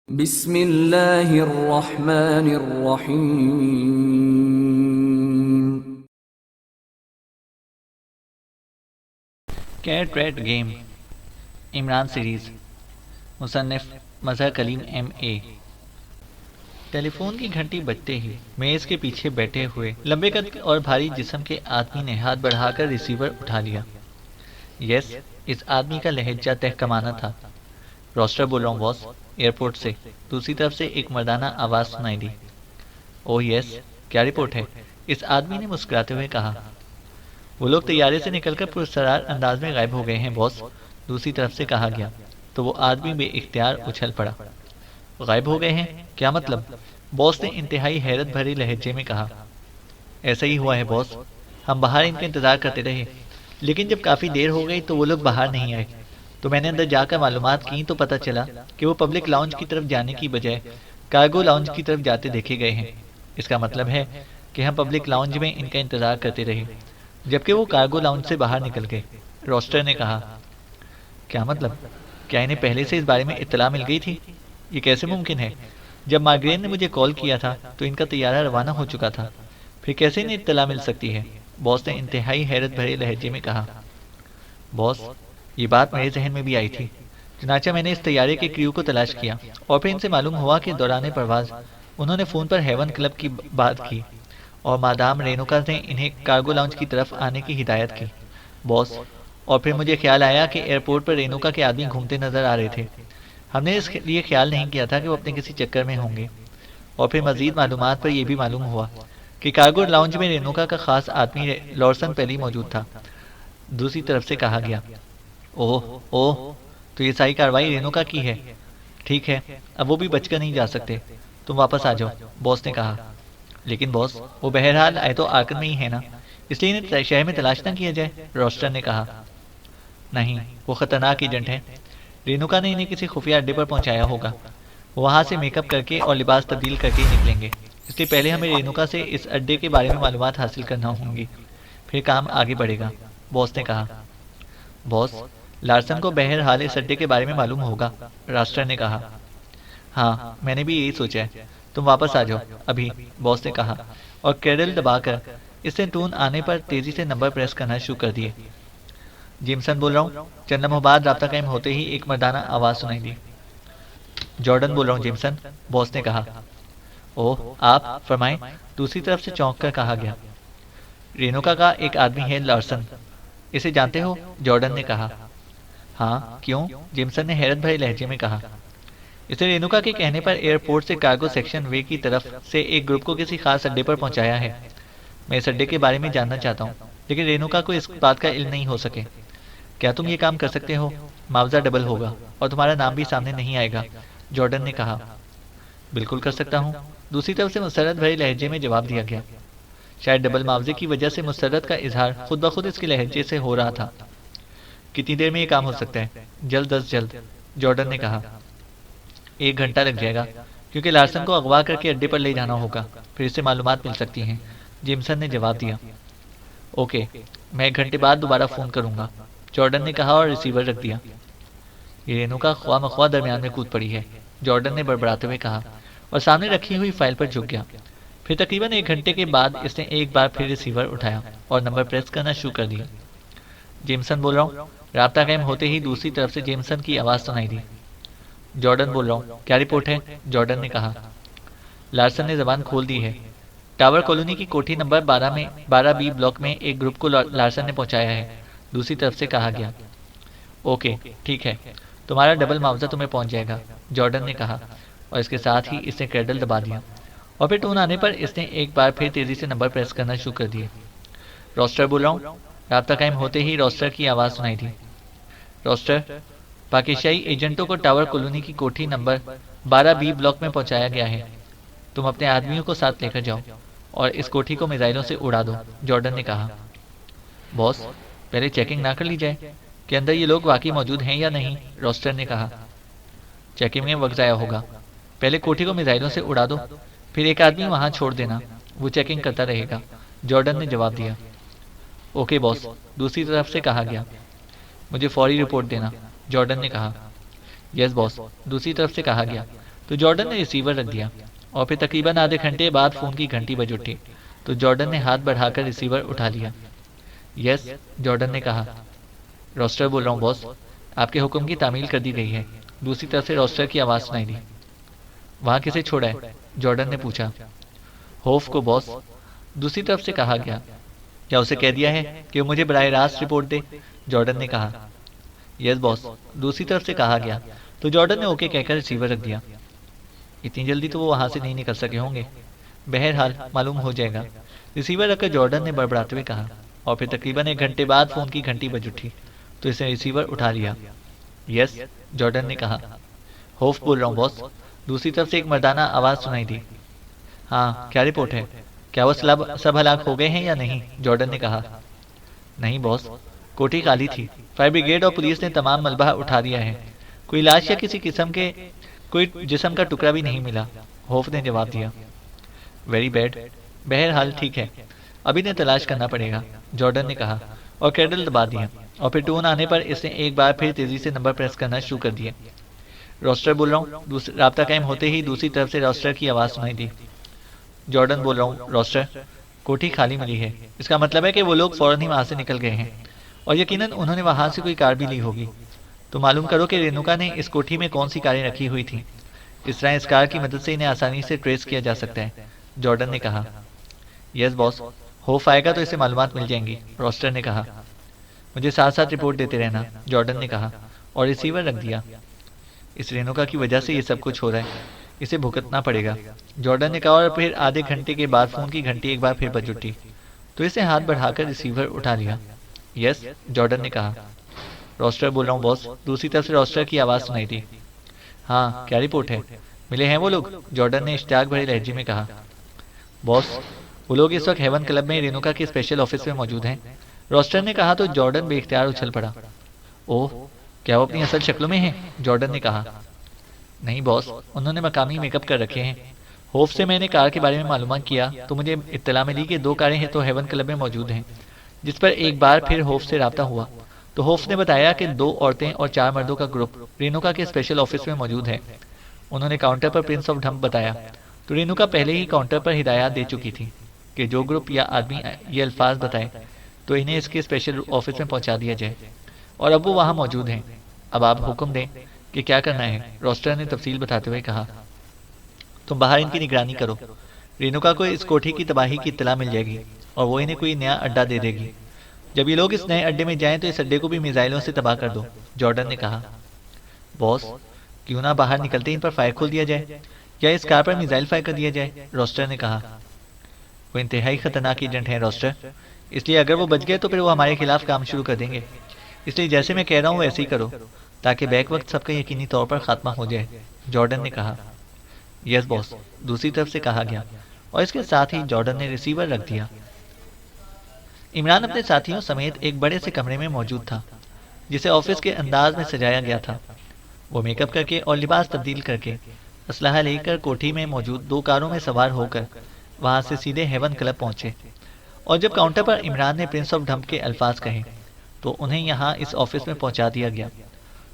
بسم اللہ الرحمن الرحیم۔ Cat rat game Imran series, مصنف مظہر کلیم ایم اے۔ ٹیلی فون کی گھنٹی بجتے ہی میز کے پیچھے بیٹھے ہوئے لمبے قد اور بھاری جسم کے آدمی نے ہاتھ بڑھا کر ریسیور اٹھا لیا۔ یس، اس آدمی کا لہجہ تہکمانہ تھا۔ روسٹر بول رہا ہوں باس، ایئرپورٹ سے۔ دوسری طرف سے ایک مردانہ آواز سنائی دی۔ اوہ یس، کیا رپورٹ ہے؟ اس آدمی نے مسکراتے ہوئے کہا۔ وہ لوگ طیارے سے نکل کر پرسرار انداز میں غائب ہو گئے ہیں باس، دوسری طرف سے کہا گیا۔ تو وہ آدمی بے اختیار اچھل پڑا۔ غائب ہو گئے ہیں؟ کیا مطلب؟ باس نے انتہائی حیرت بھری لہجے میں کہا۔ ایسا ہی ہوا ہے باس، ہم باہر ان کا انتظار کرتے رہے، لیکن جب کافی دیر ہو گئی تو وہ لوگ باہر نہیں آئے۔ تو میں نے اندر جا کر معلومات کی تو پتہ چلا کہ وہ پبلک لاؤنج کی طرف جانے کی بجائے کارگو لاؤنج کی طرف جاتے دیکھے گئے ہیں۔ اس کا مطلب ہے کہ ہم پبلک لاؤنج میں ان کا انتظار کرتے رہے جبکہ وہ کارگو لاؤنج سے باہر نکل گئے، روسٹر نے کہا۔ کیا مطلب؟ کیا انہیں پہلے سے اس بارے میں اطلاع مل گئی تھی؟ یہ کیسے ممکن ہے؟ جب مارگرین نے مجھے کال کیا تھا تو ان کا طیارہ روانہ ہو چکا تھا، پھر کیسے انہیں اطلاع مل سکتی ہے؟ باس نے انتہائی حیرت بھرے لہجے میں کہا۔ باس، یہ بات میرے ذہن میں بھی آئی تھی، چنانچہ میں نے اس طیارے کے کریو کو تلاش کیا اور پھر ان سے معلوم ہوا کہ دوران پرواز انہوں نے فون پر ہیون کلب کی بات کی اور مادام رینوکا نے انہیں کارگو لاؤنج کی طرف آنے کی ہدایت کی باس۔ اور پھر مجھے خیال آیا کہ ایئرپورٹ پر رینوکا کے آدمی گھومتے نظر آ رہے تھے۔ ہم نے اس لیے خیال نہیں کیا تھا کہ وہ اپنے کسی چکر میں ہوں گے۔ اور پھر مزید معلومات پر یہ بھی معلوم ہوا کہ کارگو لاؤنج میں رینوکا کا خاص آدمی لارسن پہلے موجود تھا، دوسری طرف سے کہا گیا۔ اوہ اوہ، تو یہ ساری کارروائی رینوکا کی ہے۔ ٹھیک ہے، اب وہ بھی بچ کر نہیں جا سکتے، تم واپس آ جاؤ، باس نے کہا۔ لیکن باس، وہ بہرحال آئے تو آرکن میں ہی ہے نا، اس لیے انہیں شہر میں تلاش نہ کیا جائے، روسٹر نے کہا۔ نہیں، وہ خطرناک ایجنٹ ہے۔ رینوکا نے انہیں کسی خفیہ اڈے پر پہنچایا ہوگا، وہ وہاں سے میک اپ کر کے اور لباس تبدیل کر کے ہی نکلیں گے۔ اس لیے پہلے ہمیں رینوکا سے اس اڈے کے بارے میں معلومات حاصل کرنا ہوں گی، پھر کام آگے بڑھے گا، باس نے کہا۔ باس، لارسن کو بہرحال اس اڈے کے بارے میں معلوم ہوگا، راسٹر نے کہا۔ ہاں، میں نے بھی یہی سوچا ہے، تم واپس آ جاؤ ابھی، باس نے کہا، اور کیڈل دبا کر اس سے ٹون آنے پر تیزی سے نمبر پریس کرنا شروع کر دیے۔ جیمسن بول رہا ہوں، چند لمحوں بعد رابطہ قائم ہوتے ہی ایک مردانہ آواز سنائی دی۔ جارڈن بول رہا ہوں جیمسن، باس نے کہا۔ اوہ، آپ فرمائیں، دوسری طرف سے چونک کر کہا گیا۔ رینوکا کا ایک آدمی ہے لارسن، اسے جانتے ہو؟ جارڈن نے کہا۔ ہاں، کیوں؟ جیمسن نے حیرت بھرے لہجے میں کہا۔ اسے رینوکا کے کہنے پر ایئرپورٹ سے کارگو سیکشن وے کی طرف سے ایک گروپ کو کسی خاص اڈے پر پہنچایا ہے۔ میں اس اڈے کے بارے میں جاننا چاہتا ہوں، لیکن رینوکا کو اس بات کا علم نہیں ہو سکے۔ کیا تم یہ کام کر سکتے ہو؟ معاوضہ ڈبل ہوگا اور تمہارا نام بھی سامنے نہیں آئے گا، جارڈن نے کہا۔ بالکل کر سکتا ہوں، دوسری طرف سے مسرت بھرے لہجے میں جواب دیا گیا۔ شاید ڈبل معاوضے کی وجہ سے مسرت کا اظہار خود بخود اس کے لہجے سے ہو رہا تھا۔ کتنی دیر میں یہ کام ہو سکتا ہے؟ جلد از جلد، جارڈن نے کہا۔ 1 گھنٹہ لگ جائے گا، کیونکہ لارسن کو اغوا کر کے اڈے پر لے جانا ہوگا، پھر اس سے معلومات مل سکتی ہیں، جیمسن نے جواب دیا۔ اوکے، میں 1 گھنٹے بعد دوبارہ فون کروں گا، جارڈن نے کہا اور ریسیور رکھ دیا۔ یہ رینوکا خواہ مخواہ درمیان میں کود پڑی ہے، جارڈن نے بڑبڑاتے ہوئے کہا، اور سامنے رکھی ہوئی فائل پر جھک گیا۔ پھر تقریباً 1 گھنٹے کے بعد اس نے ایک بار پھر ریسیور اٹھایا اور نمبر پریس کرنا شروع کر دیا۔ جیمسن بول رہا ہوں، رابطہ قائم ہوتے ہی دوسری طرف سے جیمسن کی آواز سنائی دی۔ جارڈن بول رہا ہوں، کیا رپورٹ ہے؟ جارڈن نے کہا۔ لارسن نے زبان کھول دی ہے۔ ٹاور کالونی کی کوٹھی نمبر 12 بی بلاک میں ایک گروپ کو لارسن نے پہنچایا ہے، دوسری طرف سے کہا گیا۔ اوکے، ٹھیک ہے، تمہارا ڈبل معاوضہ تمہیں پہنچ جائے گا، جارڈن نے کہا، اور اس کے ساتھ ہی اس نے کریڈل دبا دیا، اور پھر ٹون آنے پر اس نے ایک بار پھر تیزی سے نمبر پریس کرنا شروع کر دیے۔ روسٹر بول رہا ہوں، رابطہ قائم ہوتے ہی روسٹر کی آواز سنائی دی۔ روسٹر، پاکستانی ایجنٹوں کو ٹاور کالونی کی کوٹھی نمبر 12 بی بلاک میں پہنچایا گیا ہے، تم اپنے آدمیوں کو ساتھ لے کر جاؤ اور اس کوٹھی کو میزائلوں سے اڑا دو، جارڈن نے کہا۔ باس، پہلے چیکنگ نہ کر لی جائے کہ اندر یہ لوگ واقعی موجود ہیں یا نہیں، روسٹر نے کہا۔ چیکنگ میں وقت ضائع ہوگا، پہلے کوٹھی کو میزائلوں سے اڑا دو، پھر ایک آدمی وہاں چھوڑ دینا، وہ چیکنگ کرتا رہے گا، جارڈن نے جواب دیا۔ اوکے باس، دوسری طرف سے کہا گیا۔ مجھے فوری رپورٹ دینا، جارڈن نے کہا۔ یس باس، دوسری طرف سے کہا گیا۔ تو جارڈن نے ریسیور رکھ دیا اور پھر تقریباً آدھے گھنٹے بعد فون کی گھنٹی بج اٹھی تو جارڈن نے ہاتھ بڑھا کر ریسیور اٹھا لیا۔ یس، جارڈن نے کہا۔ روسٹر بول رہا ہوں باس، آپ کے حکم کی تعمیل کر دی گئی ہے۔ دوسری طرف سے روسٹر کی آواز سنائی دی۔ وہاں کسے چھوڑا ہے؟ جارڈن نے پوچھا۔ ہوف کو باس، دوسری طرف سے کہا گیا۔ کیا اسے کہہ دیا ہے کہ وہ مجھے براہ راست رپورٹ دے؟ جارڈن نے کہا۔ یس باس، دوسری طرف سے کہا گیا تو جارڈن نے اوکے کہہ کر ریسیور رکھ دیا۔ اتنی جلدی تو وہ وہاں سے نہیں نکل سکے ہوں گے، بہرحال معلوم ہو جائے گا، ریسیور رکھ کر جارڈن نے بڑبڑاتے ہوئے کہا، اور پھر تقریباً 1 گھنٹے بعد فون کی گھنٹی بج اٹھی تو اس نے ریسیور اٹھا لیا۔ یس، جارڈن نے کہا۔ ہوف بول رہا ہوں باس، دوسری طرف سے ایک مردانہ آواز سنائی دی۔ ہاں، کیا رپورٹ ہے؟ کیا وہ سب ہلاک ہو گئے ہیں یا نہیں؟ جارڈن نے کہا۔ نہیں باس، کوٹھی خالی تھی، فائر بریگیڈ اور پولیس نے تمام ملبہ اٹھا دیا ہے، کوئی لاش یا کسی قسم کے کوئی جسم کا ٹکڑا بھی نہیں ملا، ہوف نے جواب دیا۔ ویری بیڈ، بہرحال ٹھیک ہے، ابھی انہیں تلاش کرنا پڑے گا، جارڈن نے کہا اور کیڈل دبا دیا، اور پھر ٹون آنے پر اس نے ایک بار پھر تیزی سے نمبر پریس کرنا شروع کر دیا۔ روسٹر بول رہا ہوں، رابطہ قائم ہوتے ہی دوسری طرف سے روسٹر کی آواز سنائی دی۔ جارڈن بول رہا ہوں، روسٹر، کوٹھی خالی ملی ہے، اس کا مطلب ہے کہ وہ لوگ فوراً ہی وہاں سے نکل گئے ہیں، اور یقیناً انہوں نے وہاں سے کوئی کار بھی لی ہوگی، تو معلوم کرو کہ رینوکا نے اس کوٹھی میں کون سی کاریں رکھی ہوئی تھیں، اس طرح اس کار کی مدد سے انہیں آسانی سے ٹریس کیا جا سکتا ہے، جارڈن نے کہا۔ یس باس، ہوف آئے گا تو اسے معلومات مل جائیں گی، روسٹر نے کہا۔ مجھے ساتھ ساتھ رپورٹ دیتے رہنا، جارڈن نے کہا اور ریسیور رکھ دیا۔ اس رینوکا کی وجہ سے یہ سب کچھ ہو رہا ہے، اسے بھگتنا پڑے گا، جارڈن نے کہا، اور پھر آدھے گھنٹے کے بعد فون کی گھنٹی ایک بار پھر بج اٹھی تو اسے ہاتھ بڑھا کر ریسیور اٹھا لیا۔ یس، جارڈن نے کہا۔ روسٹر بول رہا ہوں باس، دوسری طرف سے روسٹر کی آواز سنائی دی۔ ہاں، کیا رپورٹ ہے؟ ملے ہیں وہ لوگ؟ جارڈن نے اشتیاق بھرے لہجے میں کہا۔ باس، وہ لوگ اس وقت ہیون کلب میں رینوکا کے اسپیشل آفس میں موجود ہیں، روسٹر نے کہا تو جارڈن بے اختیار اچھل پڑا۔ اوہ، کیا وہ اپنی اصل شکلوں میں ہیں؟ جارڈن نے کہا۔ نہیں باس، انہوں نے مقامی میک اپ کر رکھے ہیں، ہوف سے میں نے کار کے بارے میں معلومات کیا تو مجھے اطلاع ملی کہ 2 کاریں ہیں تو ہیون کلب میں موجود ہیں، جس پر ایک بار پھر ہوف سے رابطہ ہوا تو ہوف نے بتایا کہ 2 عورتیں اور 4 مردوں کا گروپ رینوکا کے اسپیشل آفس میں موجود ہے۔ انہوں نے کاؤنٹر پر پرنس آف ڈھمپ بتایا تو رینوکا پہلے ہی کاؤنٹر پر ہدایات دے چکی تھی کہ جو گروپ یا آدمی یہ الفاظ بتائے تو انہیں اس کے اسپیشل آفس میں پہنچا دیا جائے، اور اب وہ وہاں موجود ہیں۔ اب آپ حکم دیں کہ کیا کرنا ہے، روسٹر نے تفصیل بتاتے ہوئے کہا۔ تم باہر ان کی نگرانی کرو، رینوکا کو اس کوٹھی کی تباہی کی اطلاع مل جائے گی اور وہ انہیں کوئی نیا اڈا دے دے گی، جب یہ لوگ اس نئے اڈے میں جائیں تو اس اڈے کو بھی میزائلوں سے تباہ کر دو، جارڈن نے کہا۔ باس، کیوں نہ باہر نکلتے ہی ان پر فائر کھول دیا جائے یا اس کار پر میزائل فائر کر دیا جائے، روسٹر نے کہا۔ وہ انتہائی خطرناک ایجنٹ ہیں روسٹر، اس لیے اگر وہ بچ گئے تو پھر وہ ہمارے خلاف کام شروع کر دیں گے، اس لیے جیسے میں کہہ رہا ہوں ویسے ہی کرو تاکہ بیک وقت سب کا یقینی طور پر خاتمہ ہو جائے، جارڈن نے کہا۔ یس باس، دوسری طرف سے کہا گیا، اور اس کے ساتھ ہی جارڈن نے ریسیور رکھ دیا۔ عمران اپنے ساتھیوں سمیت ایک بڑے سے کمرے میں موجود تھا جسے آفس کے انداز میں سجایا گیا تھا۔ وہ میک اپ کر کے اور لباس تبدیل کر کے اسلحہ لے کر کوٹھی میں موجود 2 کاروں میں سوار ہو کر وہاں سے سیدھے ہیون کلب پہنچے، اور جب کاؤنٹر پر عمران نے پرنس آف ڈھمپ کے الفاظ کہے تو انہیں یہاں اس آفس میں پہنچا دیا گیا۔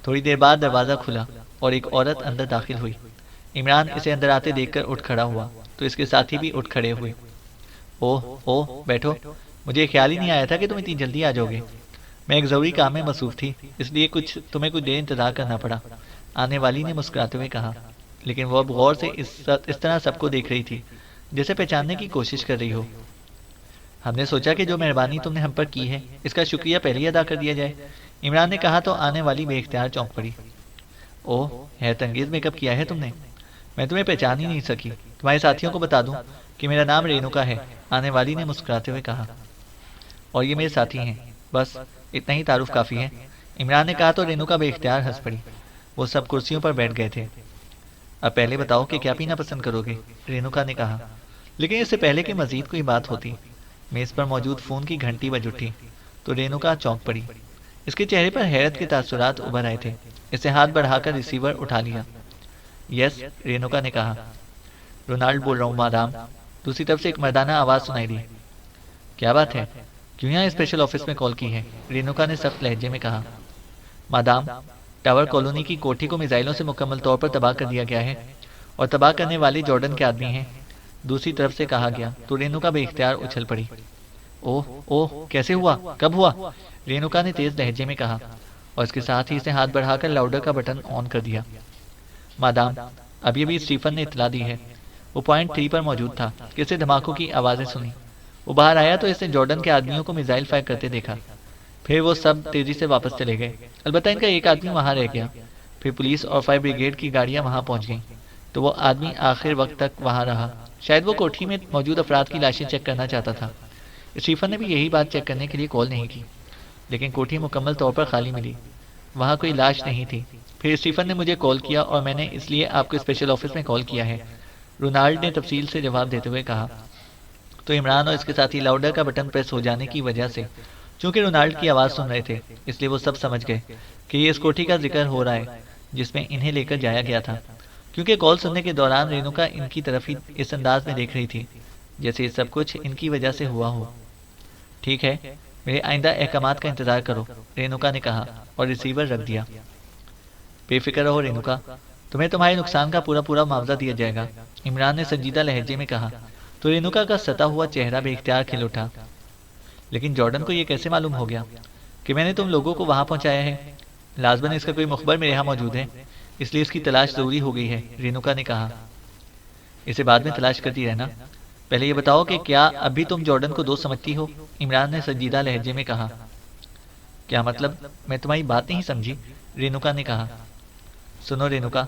تھوڑی دیر بعد دروازہ کھلا اور ایک عورت اندر داخل ہوئی۔ عمران اسے اندر آتے دیکھ کر اٹھ کھڑا ہوا تو اس کے ساتھی بھی اٹھ کھڑے ہوئے۔ اوہ بیٹھو، مجھے خیال ہی نہیں آیا تھا کہ تم اتنی جلدی آ جاؤ گے، میں ایک ضروری کام میں مصروف تھی اس لیے تمہیں کچھ دیر انتظار کرنا پڑا، آنے والی نے مسکراتے ہوئے کہا، لیکن وہ اب غور سے اس طرح سب کو دیکھ رہی تھی جیسے پہچاننے کی کوشش کر رہی ہو۔ ہم نے سوچا کہ جو مہربانی تم نے ہم پر کی ہے اس کا شکریہ پہلے ہی ادا کر دیا جائے، عمران نے کہا تو آنے والی بے اختیار چونک پڑی۔ اوہ، حیرت انگیز میک اپ کیا ہے تم نے، میں تمہیں پہچان ہی نہیں سکی، تمہارے ساتھیوں کو بتا دوں کہ میرا نام رینوکا ہے، آنے والی نے مسکراتے ہوئے کہا، اور یہ میرے ساتھی ہیں، بس اتنا ہی تعارف کافی ہے، عمران نے کہا تو رینوکا بے اختیار ہنس پڑی۔ وہ سب کرسیوں پر بیٹھ گئے تھے۔ اب پہلے بتاؤ کہ کیا پینا پسند کرو گے، رینوکا نے کہا، لیکن اس سے پہلے کہ مزید کوئی بات ہوتی میز پر موجود فون کی گھنٹی بج اٹھی تو رینوکا چونک پڑی۔ اس کے چہرے پر حیرت کے تاثرات ابھر آئے تھے، اسے ہاتھ بڑھا کر ریسیور اٹھا لیا۔ یس، رینوکا نے کہا۔ رونالڈ بول رہا ہوں مادام، دوسری طرف سے ایک مردانہ آواز سنائی دی۔ کیا بات ہے، کیوں یہاں اسپیشل آفس میں کال کی ہے، رینوکا نے سخت لہجے میں کہا۔ مادام، ٹاور کالونی کی کوٹھی کو میزائلوں سے مکمل طور پر تباہ کر دیا گیا ہے، اور تباہ کرنے والے جارڈن کے آدمی ہیں، دوسری طرف سے کہا گیا تو رینوکا بے اختیار اچھل پڑی۔ اوہ اوہ، کیسے ہوا؟ کب ہوا؟ رینوکا نے تیز لہجے میں کہا، اور اس کے ساتھ ہی اسے ہاتھ بڑھا کر لاؤڈر کا بٹن آن کر دیا۔ مادام، ابھی ابھی اسٹیفن نے اطلاع دی ہے، وہ پوائنٹ 3 پر موجود تھا کہ اسے دھماکوں کی آوازیں سنی۔ وہ باہر آیا تو اس نے جارڈن کے آدمیوں کو میزائل فائر کرتے دیکھا۔ پھر وہ سب تیزی سے واپس چلے گئے، البتہ ان کا ایک آدمی وہاں رہ گیا۔ پھر پولیس اور فائر بریگیڈ کی گاڑیاں وہاں پہنچ گئیں تو وہ آدمی آخر وقت تک وہاں رہا۔ شاید وہ کوٹھی میں موجود افراد کی لاشیں چیک کرنا چاہتا تھا۔ اسٹیفن نے بھی یہی بات چیک کرنے کے لیے کال نہیں کی، لیکن کوٹھی مکمل طور پر خالی ملی، وہاں کوئی لاش نہیں تھی۔ پھر اسٹیفن نے مجھے کال کیا اور میں نے اس لیے آپ کو اسپیشل آفس میں کال کیا ہے، رونالڈ نے تفصیل سے جواب دیتے ہوئے کہا۔ تو عمران اور اس کے ساتھی لاؤڈر کا بٹن پریس ہو جانے کی وجہ سے، چونکہ رونالڈ کی آواز سن رہے تھے، اس لیے وہ سب سمجھ گئے کہ یہ اس کوٹھی کا ذکر ہو رہا ہے جس میں انہیں لے کر جایا گیا تھا، کیونکہ کال سننے کے دوران رینوکا ان کی طرف ہی اس انداز میں دیکھ رہی تھی جیسے یہ سب کچھ ان کی وجہ سے ہوا ہو۔ ٹھیک ہے، میرے آئندہ احکامات کا انتظار کرو، رینوکا نے کہا اور ریسیور رکھ دیا۔ بے فکر رہو رینوکا، تمہیں تمہارے نقصان کا پورا معاوضہ دیا جائے گا، عمران نے سنجیدہ لہجے میں کہا۔ تو رینوکا کا ستا ہوا چہرہ بے اختیار کھل اٹھا۔ لیکن جارڈن کو یہ کیسے معلوم ہو گیا کہ میں نے تم لوگوں کو وہاں پہنچایا ہے؟ لازماً اس کا کوئی مخبر میرے یہاں موجود ہے، اس لیے اس کی تلاش ضروری ہو گئی ہے، رینوکا نے کہا۔ اسے بعد میں تلاش کرتی رہنا، پہلے یہ بتاؤ کہ کیا اب بھی تم جارڈن کو دوست سمجھتی ہو؟ عمران نے سنجیدہ لہجے میں کہا۔ کیا مطلب؟ میں تمہاری بات نہیں سمجھی، رینوکا نے کہا۔ سنو رینوکا،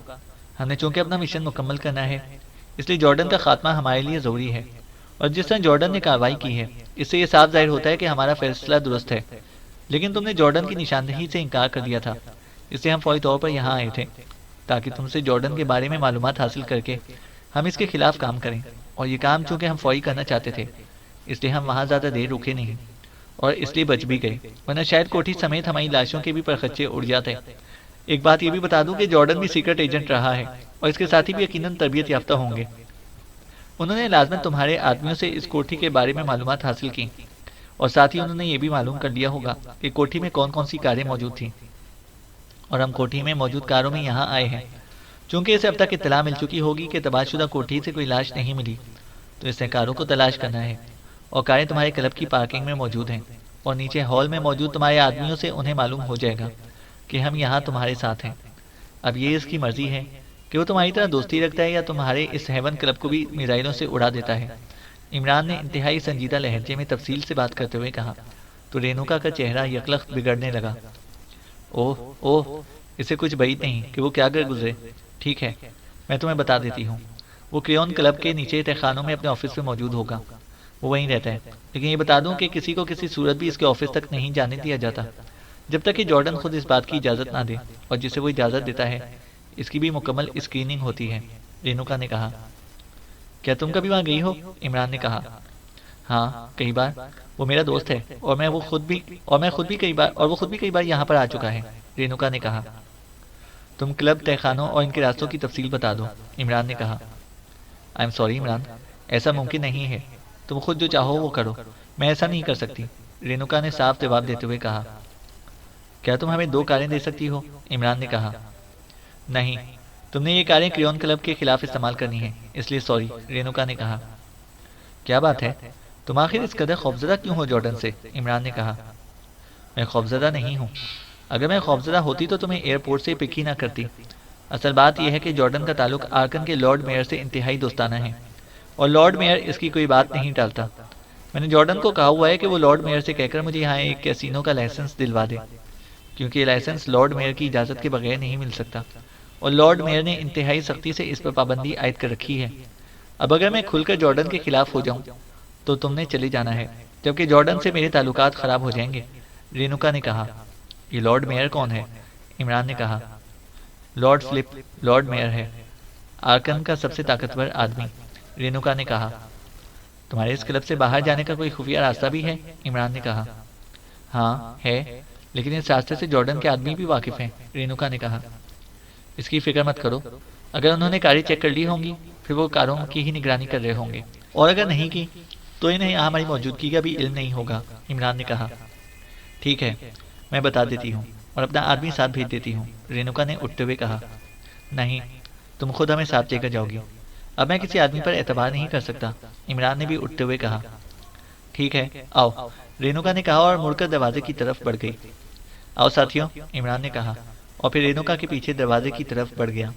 ہم نے چونکہ اپنا مشن مکمل کرنا ہے، اس لیے جارڈن کا خاتمہ ہمارے لیے ضروری ہے، اور جس طرح جارڈن نے کارروائی کی ہے اس سے یہ صاف ظاہر ہوتا ہے کہ ہمارا فیصلہ درست ہے۔ لیکن تم نے جارڈن کی نشاندہی سے انکار کر دیا تھا، اس لیے ہم فوری طور پر یہاں آئے تھے تاکہ تم سے جارڈن کے بارے میں معلومات حاصل کر کے ہم اس کے خلاف کام کریں، اور یہ کام چونکہ ہم فوری کرنا چاہتے تھے اس لیے ہم وہاں زیادہ دیر رکے نہیں، اور اس لیے بچ بھی گئے، ورنہ شاید کوٹھی سمیت ہماری لاشوں کے بھی پرخچے اڑ جاتے۔ ایک بات یہ بھی بتا دوں کہ جارڈن بھی سیکرٹ ایجنٹ رہا ہے، اور اس کے ساتھی بھی یقیناً تربیت یافتہ ہوں گے۔ انہوں نے لازماً تمہارے آدمیوں سے اس کوٹھی کے بارے میں معلومات حاصل کی، اور ساتھ ہی انہوں نے یہ بھی معلوم کر لیا ہوگا کہ کوٹھی میں کون کون سی کاریں موجود تھیں، اور ہم کوٹھی میں موجود کاروں میں یہاں آئے ہیں۔ چونکہ اسے اب تک اطلاع مل چکی ہوگی کہ تباہ شدہ کوٹھی سے کوئی لاش نہیں ملی، تو اس نے کاروں کو تلاش کرنا ہے، اور کاریں تمہارے کلب کی پارکنگ میں موجود ہیں، اور نیچے ہال میں موجود تمہارے آدمیوں سے انہیں معلوم ہو جائے گا کہ ہم یہاں تمہارے ساتھ ہیں۔ اب یہ اس کی مرضی ہے کہ وہ تمہاری طرح دوستی رکھتا ہے یا تمہارے اس ہیون کلب کو بھی میزائلوں سے اڑا دیتا ہے، عمران نے انتہائی سنجیدہ لہجے میں تفصیل سے بات کرتے ہوئے کہا۔ تو رینوکا کا چہرہ یکلخت بگڑنے لگا۔ اوہ اوہ، اسے کچھ بعید نہیں کہ وہ کیا کر گزرے۔ ٹھیک ہے، میں تمہیں بتا دیتی ہوں، وہ کریون کلب کے نیچے تہخانوں میں اپنے آفس میں موجود ہوگا، وہ وہیں رہتا ہے، لیکن یہ بتا دوں کہ کسی کو کسی صورت بھی اس کے آفس تک نہیں جانے دیا جاتا جب تک کہ جارڈن خود اس بات کی اجازت نہ دے، اور جسے وہ اجازت دیتا ہے اس کی بھی مکمل اسکریننگ ہوتی ہے، رینوکا نے کہا۔ کیا تم کبھی وہاں گئی ہو؟ عمران نے کہا۔ ہاں، کئی بار، وہ میرا دوست ہے، اور میں خود بھی کئی بار یہاں پر آ چکا ہے، رینوکا نے کہا۔ تم کلب، تہخانوں اور ان کے راستوں کی تفصیل بتا دو، عمران نے کہا۔ آئی ایم سوری عمران، ایسا ممکن نہیں ہے، تم خود جو چاہو وہ کرو، میں ایسا نہیں کر سکتی، رینوکا نے صاف جواب دیتے ہوئے کہا۔ کیا تم ہمیں 2 کاریں دے سکتی ہو؟ عمران نے کہا۔ نہیں، تم نے یہ کاریں کریون کلب کے خلاف استعمال کرنی ہیں، اس لیے سوری، رینوکا نے کہا۔ کیا بات ہے، تم آخر اس قدر خوفزدہ کیوں ہو جارڈن سے؟ عمران نے کہا۔ میں خوفزدہ نہیں ہوں، اگر میں خوفزدہ ہوتی تو تمہیں ایئرپورٹ سے پک ہی نہ کرتی۔ اصل بات یہ ہے کہ جارڈن کا تعلق آرکن کے لارڈ میئر سے انتہائی دوستانہ ہے، اور لارڈ میئر اس کی کوئی بات نہیں ٹالتا۔ میں نے جارڈن کو کہا ہوا ہے کہ وہ لارڈ میئر سے کہہ کر مجھے یہاں ایک کیسینو کا لائسنس دلوا دے، کیونکہ یہ لائسنس لارڈ میئر کی اجازت کے بغیر نہیں مل سکتا، اور لارڈ میئر نے انتہائی سختی سے اس پر پابندی عائد کر رکھی ہے۔ اب اگر میں کھل کر جارڈن کے خلاف ہو جاؤں تو تم نے چلے جانا ہے، جبکہ جارڈن سے میرے تعلقات خراب ہو جائیں گے، رینوکا نے کہا۔ یہ لارڈ میئر کون ہے؟ عمران نے کہا۔ لارڈ فلپ لارڈ میئر ہے، آرکن کا سب سے طاقتور آدمی، رینوکا نے کہا۔ تمہارے اس کلب سے باہر جانے کا کوئی خفیہ راستہ بھی ہے؟ عمران نے کہا۔ ہاں ہے، لیکن اس راستے سے جارڈن کے آدمی بھی واقف ہیں، رینوکا نے کہا۔ اس کی فکر مت کرو، اگر انہوں نے کاریں چیک کر لی ہوں گی پھر وہ کاروں کی ہی نگرانی کر رہے ہوں گے، اور اگر نہیں کی تو انہیں یہاں ہماری موجودگی کا بھی علم نہیں ہوگا، عمران نے کہا۔ ٹھیک ہے، میں بتا دیتی ہوں اور اپنا آدمی ساتھ بھیج دیتی ہوں، رینوکا نے اٹھتے ہوئے کہا۔ نہیں، تم خود ہمیں ساتھ لے کر جاؤ گی؟ اب میں کسی آدمی پر اعتبار نہیں کر سکتا، عمران نے بھی اٹھتے ہوئے کہا۔ ٹھیک ہے آؤ، رینوکا نے کہا اور مڑ کر دروازے کی طرف بڑھ گئی۔ آؤ ساتھیوں، عمران نے کہا اور پھر رینوکا کے پیچھے دروازے کی طرف بڑھ گیا،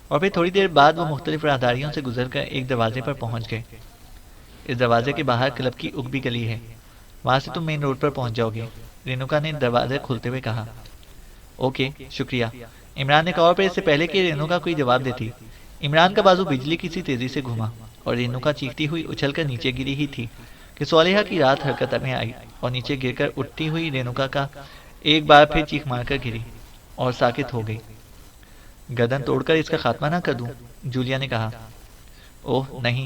اور پھر تھوڑی دیر بعد وہ مختلف راہداریوں سے گزر کر ایک دروازے پر پہنچ گئے۔ اس دروازے کے باہر کلب کی اگبی گلی ہے، وہاں سے تم مین روڈ پر پہنچ جاؤ گے، رینوکا نے دروازے کھولتے ہوئے کہا۔ اوکے شکریہ، عمران نے کہا، اور پھر اس سے پہلے کہ رینوکا کوئی جواب دیتی، عمران کا بازو بجلی کی سی تیزی سے گھوما اور رینوکا چیختی ہوئی اچھل کر نیچے گری ہی تھی کہ صالحہ کی رات حرکت میں آئی اور نیچے گر کر اٹھتی ہوئی رینوکا کا ایک بار پھر چیخ مار کر گری اور ساکت ہو گئی۔ گردن توڑ کر اس کا خاتمہ نہ کر دوں، جولیا نے کہا۔ اوہ نہیں،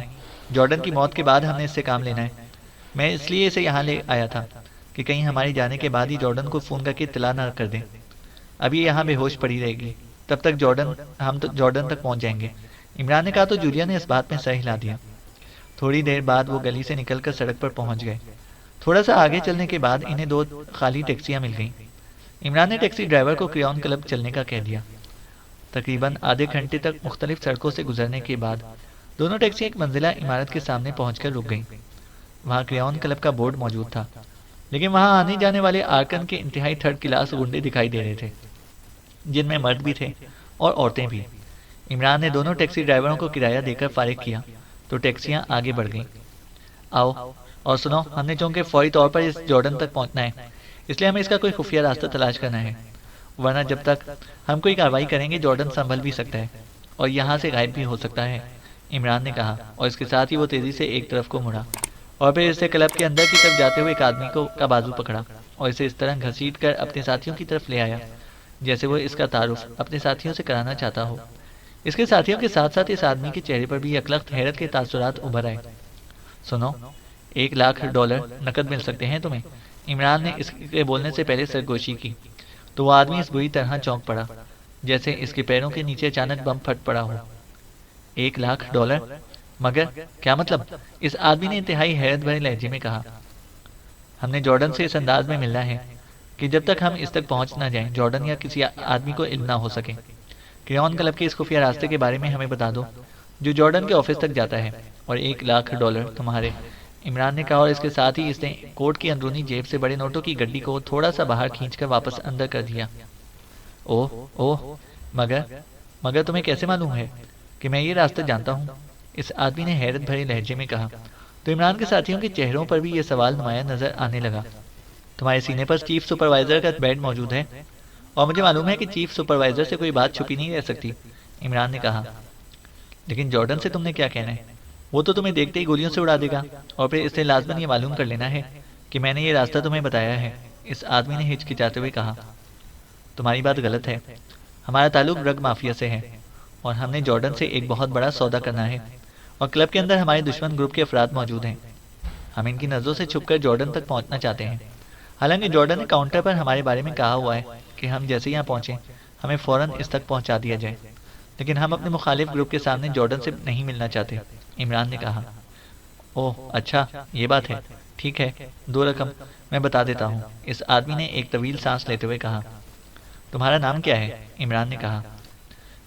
جارڈن کی موت کے بعد ہم نے اس سے کام لینا ہے۔ میں اس لیے اسے یہاں لے آیا تھا کہ کہیں ہمارے جانے کے بعد ہی جارڈن کو فون کر کے اطلاع نہ کر دیں۔ اب یہ یہاں بے ہوش پڑی رہے گی، تب تک ہم جارڈن تک پہنچ جائیں گے، عمران نے کہا تو جولیا نے اس بات میں سر ہلا دیا۔ تھوڑی دیر بعد وہ گلی سے نکل کر سڑک پر پہنچ گئے۔ تھوڑا سا آگے چلنے کے بعد انہیں 2 خالی ٹیکسیاں مل گئیں۔ عمران نے ٹیکسی ڈرائیور کو کریون کلب چلنے کا کہہ دیا۔ تقریباً آدھے گھنٹے تک مختلف سڑکوں سے گزرنے کے بعد دونوں ٹیکسیاں ایک منزلہ عمارت کے سامنے پہنچ کر رک گئیں۔ وہاں کریون کلب کا بورڈ موجود تھا، لیکن وہاں آنے جانے والے آرکن کے انتہائی 3rd کلاس گنڈے دکھائی دے رہے تھے، جن میں مرد بھی تھے اور عورتیں بھی۔ عمران نے دونوں ٹیکسی ڈرائیوروں کو کرایہ دے کر فارغ کیا تو ٹیکسیاں آگے بڑھ گئیں۔ آؤ اور سنو، ہم نے چونکہ فوری طور پر اس جارڈن تک پہنچنا ہے، اس لیے ہمیں اس کا کوئی خفیہ راستہ تلاش کرنا ہے، ورنہ جب تک ہم کوئی کارروائی کریں گے جارڈن سنبھل بھی سکتا ہے اور یہاں سے غائب بھی ہو سکتا ہے، عمران نے کہا، اور اس کے ساتھ ہی وہ تیزی سے ایک طرف کو مڑا اور پھر اسے کلب کے اندر کی طرف جاتے ہوئے ایک آدمی کا بازو پکڑا اور اسے اس طرح گھسیٹ کر اپنے ساتھیوں کی طرف لے آیا جیسے وہ اس کا تعارف اپنے ساتھیوں سے کرانا چاہتا ہو۔ اس کے ساتھیوں کے ساتھ ساتھ اس آدمی کے چہرے پر بھی یکلخت حیرت کے تاثرات ابھر آئے۔ سنو، $1,00,000 نقد مل سکتے ہیں تمہیں، عمران نے اس کے بولنے سے پہلے سرگوشی کی تو وہ آدمی اس بری طرح چونک پڑا جیسے اس کے پیروں کے نیچے اچانک بم پھٹ پڑا ہو۔ $1,00,000؟ مگر کیا مطلب؟ اس آدمی نے انتہائی حیرت بھرے لہجے میں کہا۔ ہم نے جارڈن سے اس انداز میں ملنا ہے کہ جب تک ہم اس تک پہنچ نہ جائیں جارڈن یا کسی آدمی کو علم نہ ہو سکے۔ کریون کلب کے اس خفیہ راستے کے بارے میں ہمیں بتا دو جو جارڈن کے آفس تک جاتا ہے، اور $1,00,000 تمہارے، عمران نے کہا، اور اس کے ساتھ ہی اس نے کوٹ کی اندرونی جیب سے بڑے نوٹوں کی گڈی کو تھوڑا سا باہر کھینچ کر واپس اندر کر دیا۔ اوہ مگر تمہیں کیسے معلوم ہے کہ میں یہ راستہ جانتا ہوں؟ اس آدمی نے حیرت بھرے لہجے میں کہا تو عمران کے ساتھیوں کے چہروں پر بھی یہ سوال نمایاں نظر آنے لگا۔ تمہارے سینے پر چیف سپروائزر کا بیڈ موجود ہے اور مجھے معلوم ہے کہ چیف سپروائزر سے کوئی بات چھپی نہیں رہ سکتی، عمران نے کہا۔ لیکن جارڈن سے تم نے کیا کہنا ہے؟ وہ تو تمہیں دیکھتے ہی گولیوں سے اڑا دے گا، اور پھر اس سے لازماً یہ معلوم کر لینا ہے کہ میں نے یہ راستہ تمہیں بتایا ہے، اس آدمی نے ہچکچاتے ہوئے کہا۔ تمہاری بات غلط ہے، ہمارا تعلق ڈرگ مافیا سے ہے اور ہم نے جارڈن سے ایک بہت بڑا سودا کرنا ہے، اور کلب کے اندر ہمارے دشمن گروپ کے افراد موجود ہیں۔ ہم ان کی نظروں سے چھپ کر جارڈن تک پہنچنا چاہتے ہیں، حالانکہ جارڈن نے کاؤنٹر پر ہمارے بارے میں کہا ہوا ہے کہ ہم جیسے یہاں پہنچیں ہمیں فوراً اس تک پہنچا دیا جائے، لیکن ہم اپنے مخالف گروپ کے سامنے جارڈن سے نہیں ملنا چاہتے، عمران نے کہا۔ اوہ اچھا یہ بات ہے، ٹھیک ہے، 2 رقم میں بتا دیتا ہوں، اس آدمی نے ایک طویل سانس لیتے ہوئے کہا۔ تمہارا نام کیا ہے؟ عمران نے کہا۔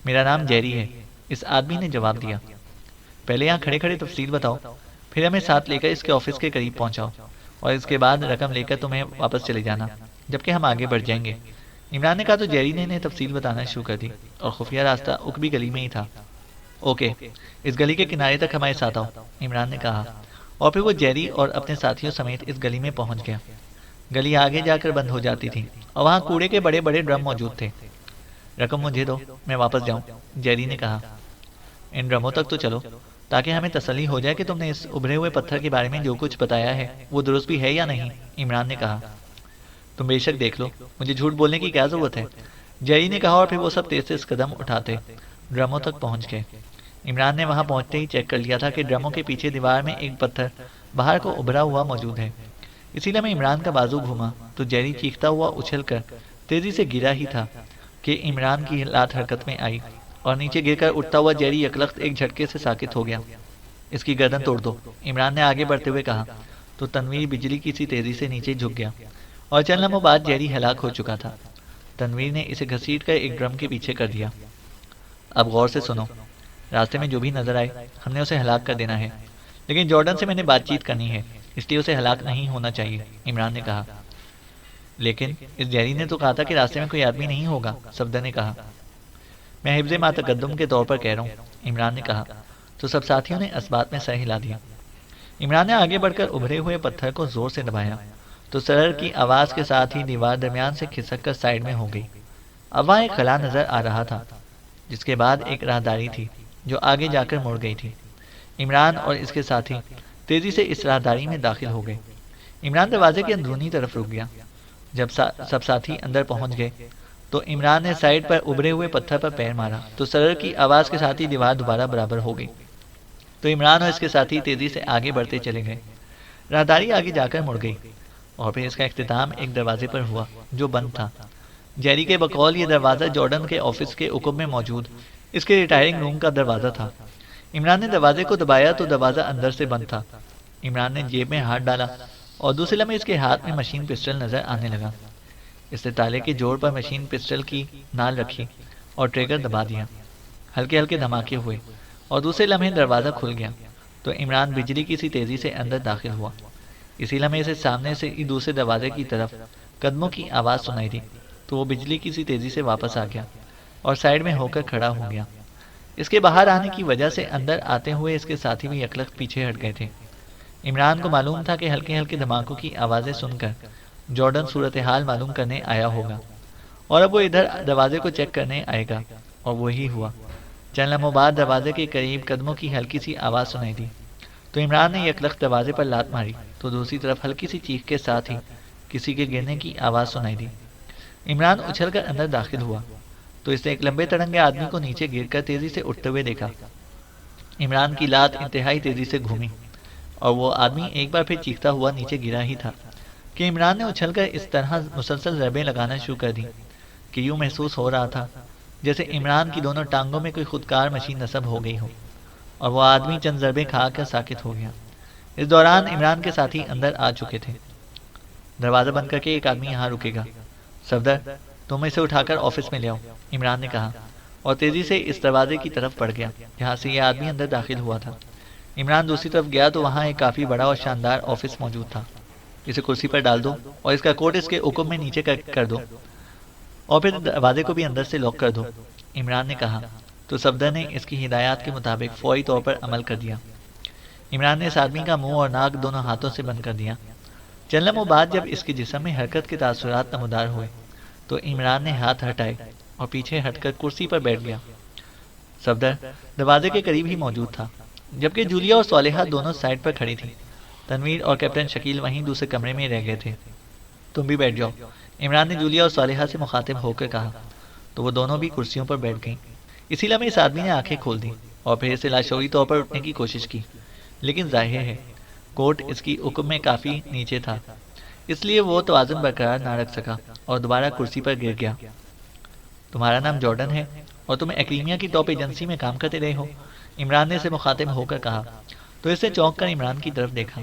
میرا نام جیری ہے، اس آدمی نے جواب دیا۔ پہلے یہاں کھڑے کھڑے تفصیل بتاؤ، پھر ہمیں ساتھ لے کر اس کے آفس کے قریب پہنچاؤ، اور اس کے بعد رقم لے کر تمہیں واپس چلے جانا جبکہ ہم آگے بڑھ جائیں گے، عمران نے کہا تو جیری نے انہیں تفصیل بتانا شروع کر دی، اور خفیہ راستہ اکبی گلی میں ہی تھا۔ اوکے، اس گلی کے کنارے تک ہمارے ساتھ آؤ، عمران نے کہا، اور پھر وہ جیری اور اپنے ساتھیوں سمیت اس گلی میں پہنچ گیا۔ گلی آگے جا کر بند ہو جاتی تھی اور وہاں کوڑے کے بڑے بڑے ڈرم موجود تھے۔ رقم مجھے دو، میں واپس جاؤں، جیری نے کہا۔ ان ڈرموں تک تو چلو تاکہ ہمیں تسلی ہو جائے کہ تم نے اس ابھرے ہوئے پتھر کے بارے میں جو کچھ بتایا ہے وہ درست بھی ہے یا نہیں، عمران نے کہا۔ تم بے شک دیکھ لو، مجھے جھوٹ بولنے کی کیا ضرورت ہے، جیری نے کہا، اور پھر وہ سب تیز تیز قدم اٹھاتے ڈرموں تک پہنچ گئے۔ عمران نے وہاں پہنچتے ہی چیک کر لیا تھا کہ ڈرموں کے پیچھے دیوار میں ایک پتھر باہر کو ابھرا ہوا موجود ہے، اسی لیے میں عمران کا بازو گھوما تو جیری چیختا ہوا اچھل کر تیزی سے گرا ہی تھا کہ عمران کی لات حرکت میں آئی اور نیچے گر کر اٹھتا ہوا جیری یکلخت ایک جھٹکے سے ساکت ہو گیا۔ اس کی گردن توڑ دو، عمران نے آگے بڑھتے ہوئے کہا تو تنویر بجلی کی سی تیزی سے نیچے جھک گیا اور چند لمحوں بعد جیری ہلاک ہو چکا تھا۔ تنویر نے اسے گھسیٹ کر ایک ڈرم کے پیچھے کر دیا۔ اب غور سے سنو، راستے میں جو بھی نظر آئے ہم نے اسے ہلاک کر دینا ہے، لیکن جارڈن سے میں نے بات چیت کرنی ہے، اس لیے اسے ہلاک نہیں ہونا چاہیے، عمران نے کہا۔ لیکن اس جیری نے تو کہا تھا کہ راستے میں کوئی آدمی نہیں ہوگا، صفدر نے کہا۔ میں حفظ ما تقدم کے طور پر کہہ رہا ہوں، عمران نے کہا۔ تو سب ساتھیوں نے اس بات میں سر ہلا دیا۔ عمران نے آگے بڑھ کر ابھرے ہوئے پتھر کو زور سے دبایا تو سرر کی آواز کے ساتھ ہی دیوار درمیان سے کھسک کر سائڈ میں ہو گئی۔ اب وہاں ایک خلا نظر آ رہا تھا، جس کے بعد ایک راہداری تھی جو آگے جا کر مڑ گئی تھی۔ عمران اور اس کے ساتھی تیزی سے اس راہداری میں داخل ہو گئے۔ عمران دروازے کی اندرونی طرف رک گیا۔ جب سب ساتھی اندر پہنچ گئے تو عمران نے سائڈ پر ابھرے ہوئے پتھر پر پیر مارا تو سرر کی آواز کے ساتھ ہی دیوار دوبارہ برابر ہو گئی۔ تو عمران اور اس کے ساتھی تیزی سے آگے بڑھتے چلے گئے۔ راہداری آگے جا کر مڑ گئی اور پھر اس کا اختتام ایک دروازے پر ہوا جو بند تھا۔ جیری کے بقول یہ دروازہ جارڈن کے آفس کے عقب میں موجود اس کے ریٹائرنگ روم کا دروازہ تھا۔ عمران نے دروازے کو دبایا تو دروازہ اندر سے بند تھا۔ عمران نے جیب میں ہاتھ ڈالا اور دوسرے لمحے اس کے ہاتھ میں مشین پسٹل نظر آنے لگا۔ اس نے تالے کے جوڑ پر مشین پسٹل کی نال رکھی اور ٹریگر دبا دیا۔ ہلکے ہلکے دھماکے ہوئے اور دوسرے لمحے دروازہ کھل گیا تو عمران بجلی کی سی تیزی سے اندر داخل ہوا۔ اسی لمحے سے سامنے سے دوسرے دروازے کی طرف قدموں کی آواز سنائی دی تو وہ بجلی کی سی تیزی سے واپس آ گیا اور سائڈ میں ہو کر کھڑا ہو گیا۔ اس کے باہر آنے کی وجہ سے اندر آتے ہوئے اس کے ساتھی بھی یکلخت پیچھے ہٹ گئے تھے۔ عمران کو معلوم تھا کہ ہلکے ہلکے دھماکوں کی آوازیں سن کر جارڈن صورتحال معلوم کرنے آیا ہوگا اور اب وہ ادھر دروازے کو چیک کرنے آئے گا، اور وہی ہوا۔ چند لمحوں بعد دروازے کے قریب قدموں کی ہلکی سی آواز سنائی دی تو عمران نے یکلخت دروازے پر لات ماری تو دوسری طرف ہلکی سی چیخ کے ساتھ ہی کسی کے گرنے کی آواز سنائی دی۔ عمران اچھل کر اندر داخل ہوا تو اس نے ایک لمبے تڑنگے آدمی کو نیچے گر کر تیزی سے اٹھتے ہوئے دیکھا۔ عمران کی لات انتہائی تیزی سے گھومی اور وہ آدمی ایک بار پھر چیختا ہوا نیچے گرا ہی تھا کہ عمران نے اچھل کر اس طرح مسلسل ضربیں لگانا شروع کر دی کہ یوں محسوس ہو رہا تھا جیسے عمران کی دونوں ٹانگوں میں کوئی خودکار مشین نصب ہو گئی ہو، اور وہ آدمی چند ضربیں کھا کر ساکت ہو گیا۔ اس دوران عمران کے ساتھی اندر آ چکے تھے۔ دروازہ بند کر کے ایک آدمی یہاں رکے گا، صفدر تم اسے اٹھا کر آفس میں لے آؤ، عمران نے کہا اور تیزی سے اس دروازے کی طرف بڑھ گیا جہاں سے یہ آدمی اندر داخل ہوا تھا۔ عمران دوسری طرف گیا تو وہاں ایک کافی بڑا اور شاندار آفس موجود تھا۔ اسے کرسی پر ڈال دو اور اس کا کوٹ اس کے عقب میں نیچے کر دو اور پھر دروازے کو بھی اندر سے لاک کر دو، عمران نے کہا تو صفدر نے اس کی ہدایات کے مطابق فوری طور پر عمل کر دیا۔ عمران نے اس آدمی کا منہ اور ناک دونوں ہاتھوں سے بند کر دیا۔ چند لمحوں بعد جب اس کے جسم میں حرکت کے تاثرات نمودار ہوئے تو عمران نے ہاتھ ہٹائے اور پیچھے ہٹ کر کرسی پر بیٹھ گیا۔ صفدر دروازے کے قریب ہی موجود تھا، جبکہ جولیا اور صالحہ دونوں سائڈ پر کھڑی تھیں۔ تنویر اور کیپٹن شکیل وہیں دوسرے کمرے میں رہ گئے تھے۔ تم بھی بیٹھ جاؤ، عمران نے جولیا اور صالحہ سے مخاطب ہو کر کہا تو وہ دونوں بھی کرسیوں پر بیٹھ گئیں۔ اسی لمحے اس آدمی نے آنکھیں کھول دیں اور پھر اسے لاشعوری طور پر اٹھنے کی کوشش کی، لیکن ظاہر ہے کوٹ اس کی عقب میں کافی نیچے تھا، اس لیے وہ توازن برقرار نہ رکھ سکا اور دوبارہ کرسی پر گر گیا۔ تمہارا نام جارڈن ہے اور تم ایکلیمیا کی ٹاپ ایجنسی میں کام کرتے رہے ہو، عمران نے اسے مخاطب ہو کر کہا تو اس نے چونک کر عمران کی طرف دیکھا،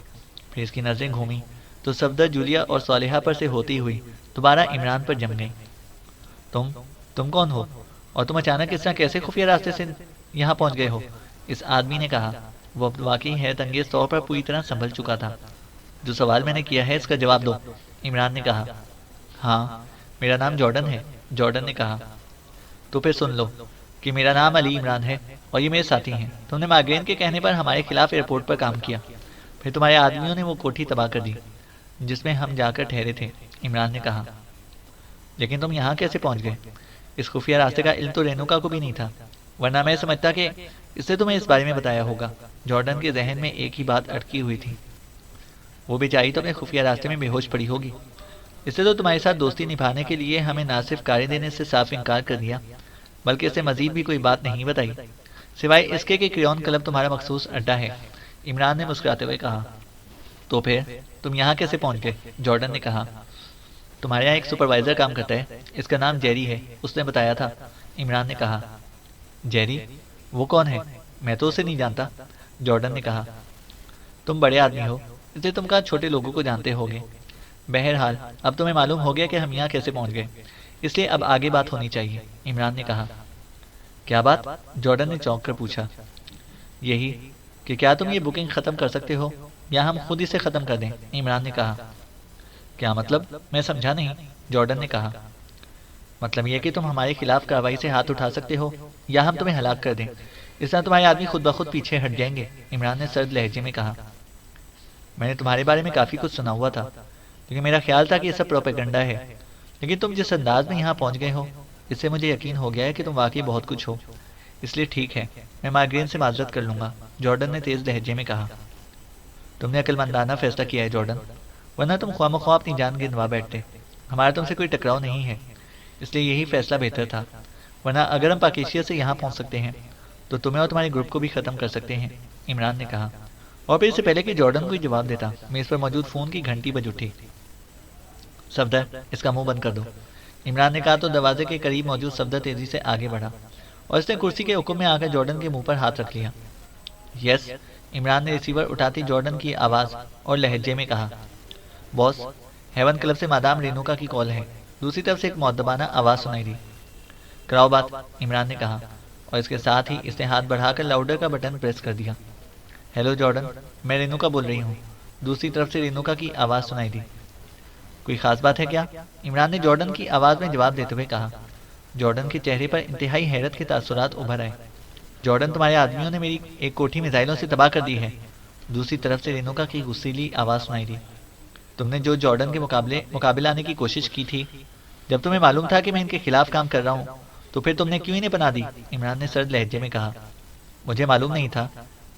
پھر اس کی نظریں گھومی تو صفدر جولیا اور صالحہ پر سے ہوتی ہوئی دوبارہ عمران پر جم گئی۔ تم کون ہو اور تم اچانک اس طرح کیسے خفیہ راستے سے یہاں پہنچ گئے ہو؟ اس آدمی نے کہا۔ وہ واقعی حیرت انگیز طور پر پوری طرح سنبھل چکا تھا۔ جو سوال میں نے کیا ہے اس کا جواب دو، عمران نے کہا۔ ہاں میرا نام جارڈن ہے، جارڈن نے کہا۔ تو پھر سن لو کہ میرا نام علی عمران ہے اور یہ میرے ساتھی ہیں۔ تم نے ماگرین کے کہنے پر ہمارے خلاف ایئرپورٹ پر کام کیا، پھر تمہارے آدمیوں نے وہ کوٹھی تباہ کر دی جس میں ہم جا کر ٹھہرے تھے، عمران نے کہا۔ لیکن تم یہاں کیسے پہنچ گئے؟ اس خفیہ راستے کا علم تو رینوکا کو بھی نہیں تھا، ورنہ میں سمجھتا کہ اس نے تمہیں اس بارے میں بتایا ہوگا۔ جارڈن کے ذہن میں ایک ہی بات اٹکی ہوئی تھی، وہ بیچاری تو اپنے خفیہ راستے میں بے ہوش پڑی ہوگی۔ اس نے تو تمہارے ساتھ دوستی نبھانے کے لیے ہمیں نہ صرف کاریں دینے سے صاف انکار کر دیا، بلکہ اس سے مزید بھی کوئی بات نہیں بتائی، سوائے اس کے کہ کریون کلب تمہارا مخصوص اڈا ہے، عمران نے مسکراتے ہوئے کہا۔ تو پھر تم یہاں کیسے پہنچ گئے؟ جارڈن نے کہا۔ تمہارے یہاں ایک سپروائزر کام کرتا ہے، اس کا نام جیری ہے، اس نے بتایا تھا، عمران نے کہا۔ جیری؟ وہ کون ہے؟ میں تو اسے نہیں جانتا، جارڈن نے کہا۔ تم بڑے آدمی ہو اس لیے تم کہاں چھوٹے لوگوں کو جانتے ہوگے۔ بہرحال اب تمہیں معلوم ہو گیا کہ ہم یہاں کیسے پہنچ گئے، اس لیے اب آگے بات ہونی چاہیے، عمران نے کہا۔ کیا بات؟ جارڈن نے چونک کر پوچھا۔ یہی کہ کیا تم یہ بکنگ ختم کر سکتے ہو یا ہم خود اسے ختم کر دیں؟ عمران نے کہا۔ کیا مطلب؟ میں سمجھا نہیں، جارڈن نے کہا۔ مطلب یہ کہ تم ہمارے خلاف کارروائی سے ہاتھ اٹھا سکتے ہو یا ہم تمہیں ہلاک کر دیں، اس طرح تمہارے آدمی خود بخود پیچھے ہٹ جائیں گے، عمران نے سرد لہجے میں کہا۔ میں نے تمہارے بارے میں کافی کچھ سنا ہوا تھا، لیکن میرا خیال تھا کہ یہ سب پروپیگنڈا ہے، لیکن تم جس انداز میں یہاں پہنچ گئے ہو اس سے مجھے یقین ہو گیا ہے کہ تم واقعی بہت کچھ ہو، اس لیے ٹھیک ہے، میں مائیگرین سے معذرت کر لوں گا، جارڈن نے تیز لہجے میں کہا۔ تم نے عقل مندانہ فیصلہ کیا ہے جارڈن، ورنہ تم خواہ مخواہ اپنی جان گنوا بیٹھتے، ہمارا تم سے کوئی ٹکراؤ نہیں ہے، اس لیے یہی فیصلہ بہتر تھا، ورنہ اگر ہم پاکیشیا سے یہاں پہنچ سکتے ہیں تو تمہیں اور تمہارے گروپ کو بھی ختم کر سکتے ہیں، عمران نے کہا، اور پھر اس سے پہلے کہ جارڈن کوئی جواب دیتا میز پر موجود فون کی گھنٹی بج اٹھی۔ صفدر، اس کا منہ بند کر دو، عمران نے کہا تو دروازے کے قریب موجود صفدر تیزی سے آگے بڑھا اور اس نے کرسی کے حکم میں آ کر جارڈن کے منہ پر ہاتھ رکھ لیا۔ یس، عمران نے ریسیور اٹھاتی جارڈن کی آواز اور لہجے میں کہا۔ باس، ہیون کلب سے مادام رینوکا کی کال ہے، دوسری طرف سے ایک مؤدبانہ آواز سنائی دی۔ کراؤ بات، عمران نے کہا، اور اس کے ساتھ ہی اس نے ہاتھ بڑھا کر لاؤڈر کا بٹن پریس کر دیا۔ ہیلو جارڈن، میں رینوکا بول رہی ہوں، دوسری طرف سے رینوکا کی آواز سنائی دی۔ کوئی خاص بات ہے کیا؟ عمران نے جارڈن کی آواز میں جواب دیتے ہوئے کہا۔ جارڈن کے چہرے پر انتہائی حیرت کے تاثرات ابھر آئے۔ جارڈن، تمہارے آدمیوں نے میری ایک کوٹھی میزائلوں سے تباہ کر دی ہے، دوسری طرف سے رینوکا کی غصیلی آواز سنائی دی۔ تم نے جو جارڈن کے مقابلے آنے کی کوشش کی تھی، جب تمہیں معلوم تھا کہ میں ان کے خلاف کام کر رہا ہوں تو پھر تم نے کیوں انہیں پناہ دی؟ عمران نے سرد لہجے میں کہا۔ مجھے معلوم نہیں تھا،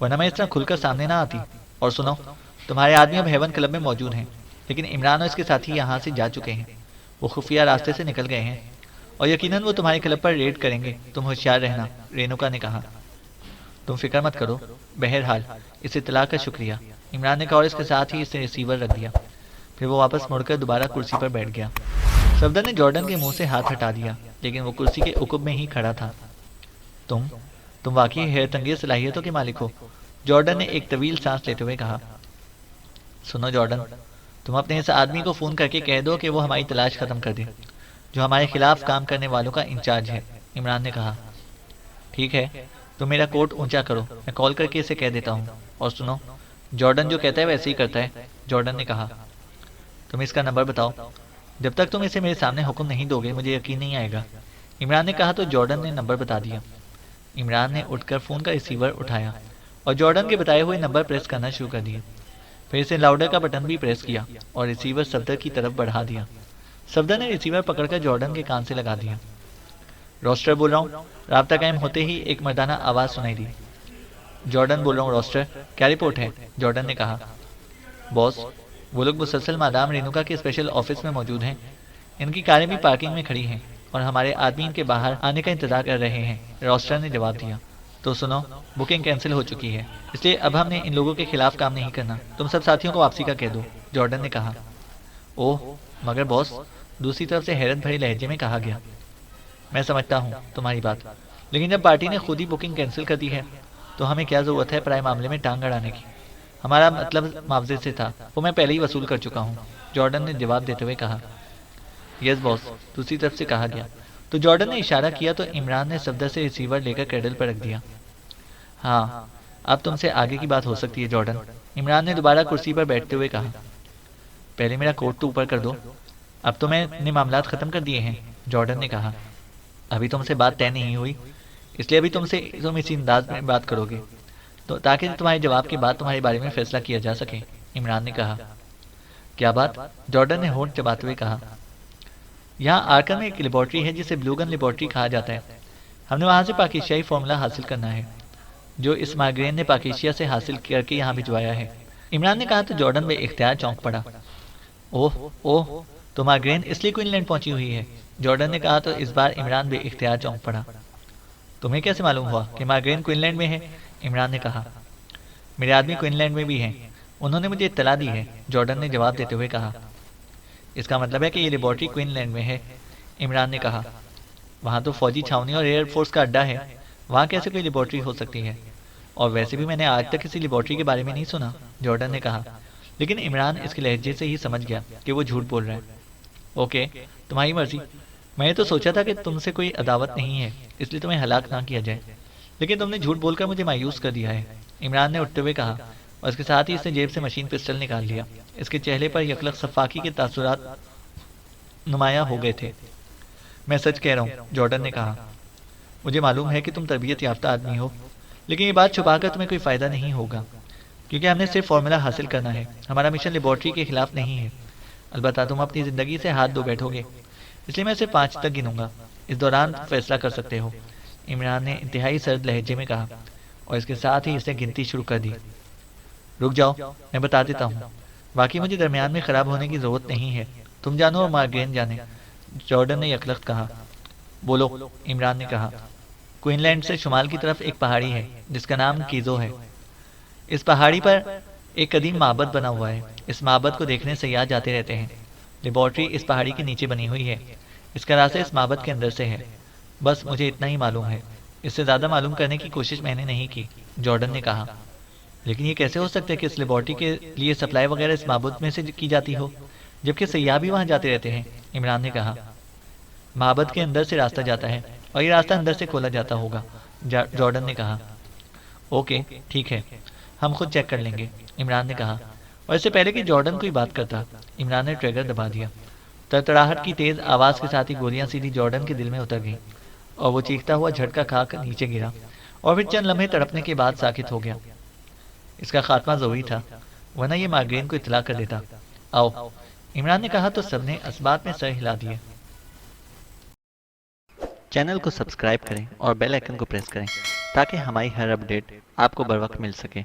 ورنہ میں اس طرح کھل کر سامنے نہ آتی۔ اور سنو، تمہارے آدمی اب ہیون کلب میں موجود ہیں، لیکن عمران اور اس کے ساتھی یہاں سے جا چکے ہیں، وہ خفیہ راستے سے نکل گئے ہیں اور یقیناً وہ تمہارے کلب پر ریڈ کریں گے، تم ہوشیار رہنا، رینوکا نے کہا۔ تم فکر مت کرو، بہرحال اس اطلاع کا شکریہ، عمران نے کہا اور اس کے ساتھ ہی اس نے ریسیور رکھ دیا، پھر وہ واپس مڑ کر دوبارہ کرسی پر بیٹھ گیا۔ صفدر نے جارڈن کے منہ سے ہاتھ ہٹا دیا، لیکن وہ کرسی کے عقب میں ہی کھڑا تھا۔ تم واقعی حیرت انگیز صلاحیتوں کے مالک ہو، جارڈن نے ایک طویل سانس لیتے ہوئے کہا۔ سنو جارڈن، تم اپنے اس آدمی کو فون کر کے کہہ دو کہ وہ ہماری تلاش ختم کر دے، جو ہمارے خلاف کام کرنے والوں کا انچارج ہے، عمران نے کہا۔ ٹھیک ہے، تم میرا کوٹ اونچا کرو، میں کال کر کے اسے کہہ دیتا ہوں، اور سنو، جارڈن جو کہتا ہے ویسے ہی کرتا ہے، جارڈن نے کہا۔ تم اس کا نمبر بتاؤ، جب تک تم اسے میرے سامنے حکم نہیں دو گے مجھے یقین نہیں آئے گا، عمران نے کہا تو جارڈن نے نمبر بتا دیا۔ عمران نے اٹھ کر فون کا ریسیور اٹھایا اور جارڈن کے بتائے ہوئے نمبر پریس کرنا شروع کر دیا، پھر اسے لاؤڈر کا بٹن بھی پریس کیا اور ریسیور صفدر کی طرف بڑھا دیا۔ صفدر نے ریسیور پکڑ کر جارڈن کے کان سے لگا دیا۔ روسٹر بول رہا ہوں، رابطہ قائم ہوتے ہی ایک مردانہ آواز سنائی دی۔ جارڈن بول رہا ہوں روسٹر، کیا رپورٹ ہے؟ جارڈن نے کہا۔ باس، وہ لوگ مسلسل مادام رینوکا کے اسپیشل آفس میں موجود ہیں، ان کی کاریں بھی پارکنگ میں کھڑی ہیں اور ہمارے آدمی ان کے باہر آنے کا انتظار کر رہے ہیں، روسٹر نے جواب دیا۔ تو سنو، بکنگ کینسل ہو چکی ہے، اس لیے اب ہم نے ان لوگوں کے خلاف کام نہیں کرنا، تم سب ساتھیوں کو واپسی کا کہہ دو، جارڈن نے کہا۔ اوہ مگر باس، دوسری طرف سے حیرت بھری لہجے میں کہا گیا۔ میں سمجھتا ہوں تمہاری بات، لیکن جب پارٹی نے خود ہی بکنگ کینسل کر دی ہے تو ہمیں کیا ضرورت ہے پرائے معاملے میں ٹانگ اڑانے کی؟ ہمارا مطلب معاوضے سے تھا، وہ میں پہلے ہی وصول کر چکا ہوں، جارڈن نے جواب دیتے ہوئے کہا۔ یس باس، دوسری طرف سے کہا گیا تو جارڈن نے اشارہ کیا تو عمران نے صفدر سے ریسیور لے کر کیڈل پر رکھ دیا۔ ہاں، اب تم سے آگے کی بات ہو سکتی ہے جارڈن، عمران نے دوبارہ کرسی پر بیٹھتے ہوئے کہا۔ پہلے میرا کوٹ تو اوپر کر دو، اب تو میں نے معاملات ختم کر دیے ہیں، جارڈن نے کہا۔ ابھی تم سے بات طے نہیں ہوئی، اس لیے ابھی تم اسی انداز میں بات کرو گے تو تاکہ تمہارے جواب کے بعد تمہارے بارے میں فیصلہ کیا جا سکے، عمران نے کہا۔ کیا بات؟ جارڈن نے ہونٹ چباتے ہوئے کہا۔ یہاں آرکن میں ایک لیبارٹری ہے جسے بلوگن لیبارٹری کہا جاتا ہے، ہم نے وہاں سے پاکیشیائی فارمولا حاصل کرنا ہے جو اس مائیگرین نے پاکیشیا سے حاصل کر کے یہاں بھجوایا ہے، عمران نے کہا تو جارڈن بے اختیار چونک پڑا۔ اوہ، تو مائیگرین اس لیے کوئن لینڈ پہنچی ہوئی ہے، جارڈن نے کہا تو اس بار عمران بے اختیار چونک پڑا۔ تمہیں کیسے معلوم ہوا کہ مائیگرین کوئن لینڈ میں ہے؟ عمران نے کہا۔ میرے آدمی کوئن لینڈ میں بھی ہیں، انہوں نے مجھے اطلاع دی ہے، جارڈن نے جواب دیتے ہوئے کہا۔ اس کا مطلب ہے کہ یہ لیبارٹری کوئن لینڈ میں ہے، عمران نے کہا۔ وہاں تو فوجی چھاونی اور ایئر فورس کا اڈا ہے، وہاں کیسے کوئی لیبارٹری ہو سکتی ہے؟ اور ویسے بھی میں نے آج تک کسی لیبارٹری کے بارے میں نہیں سنا، جارڈن نے کہا، لیکن عمران اس کے لہجے سے ہی سمجھ گیا کہ وہ جھوٹ بول رہا ہے۔ اوکے، تمہاری مرضی، میں نے تو سوچا تھا کہ تم سے کوئی عداوت نہیں ہے، اس لیے تمہیں ہلاک نہ کیا جائے، لیکن تم نے جھوٹ بول کر مجھے مایوس کر دیا ہے، عمران نے اٹھتے ہوئے کہا، اور اس کے ساتھ ہی اس نے جیب سے مشین پسٹل نکال لیا۔ اس کے چہرے پر یکلق صفاقی کے تاثرات نمایاں ہو گئے تھے۔ میں سچ کہہ رہا ہوں، جارڈن نے کہا، مجھے معلوم ہے کہ تم تربیت یافتہ آدمی ہو، لیکن یہ بات چھپا کر تمہیں کوئی فائدہ نہیں ہوگا، کیونکہ ہم نے صرف فارمولا حاصل کرنا ہے، ہمارا مشن لیبارٹری کے خلاف نہیں ہے۔ البتہ تم اپنی زندگی سے ہاتھ دھو بیٹھو گے، اس لیے میں صرف 5 تک گنوں گا، اس دوران فیصلہ کر سکتے ہو، عمران نے انتہائی سرد لہجے میں کہا، اور اس کے ساتھ ہی اس نے گنتی شروع کر دی۔ رک جاؤ، میں بتا دیتا ہوں، باقی مجھے درمیان میں خراب ہونے کی ضرورت نہیں ہے، تم جانو اور مارگرین جانے، جارڈن نے یکلخت کہا۔ بولو، عمران نے کہا۔ کوئن لینڈ سے شمال کی طرف ایک پہاڑی ہے جس کا نام کیزو ہے، اس پہاڑی پر ایک قدیم معبد بنا ہوا ہے، اس معبد کو دیکھنے سیاح جاتے رہتے ہیں، لیبارٹری اس پہاڑی کے نیچے بنی ہوئی ہے، اس کا راستہ اس معبد کے اندر سے ہے، بس مجھے اتنا ہی معلوم ہے، اس سے زیادہ معلوم کرنے کی کوشش میں نے نہیں کی، جارڈن نے کہا۔ لیکن یہ کیسے ہو سکتا ہے کہ اس لیبارٹری کے لیے سپلائی وغیرہ اس معبد میں سے کی جاتی ہو، جبکہ سیاح بھی وہاں جاتے رہتے ہیں، عمران نے کہا۔ معبد کے اندر سے راستہ جاتا ہے، اور یہ راستہ اندر سے کھولا جاتا ہوگا، جارڈن نے کہا۔ اوکے، ٹھیک ہے، ہم خود چیک کر لیں گے، عمران نے کہا، اور اس سے پہلے کہ جارڈن کوئی بات کرتا، عمران نے ٹریگر دبا دیا۔ تڑتڑاہٹ کی تیز آواز کے ساتھ ہی گولیاں سیدھی جارڈن کے دل میں اتر گئیں، اور وہ چیختا ہوا جھٹکا کھا کر نیچے گرا، اور پھر چند لمحے تڑپنے کے بعد ساکت ہو گیا۔ اس کا خاتمہ ضروری تھا، ورنہ یہ مارگرین کو اطلاع کر دیتا۔ آؤ، عمران نے کہا تو سب نے اسبات میں سر ہلا دیے۔ چینل کو سبسکرائب کریں اور بیل آئیکن کو پریس کریں تاکہ ہماری ہر اپڈیٹ آپ کو بر وقت مل سکے۔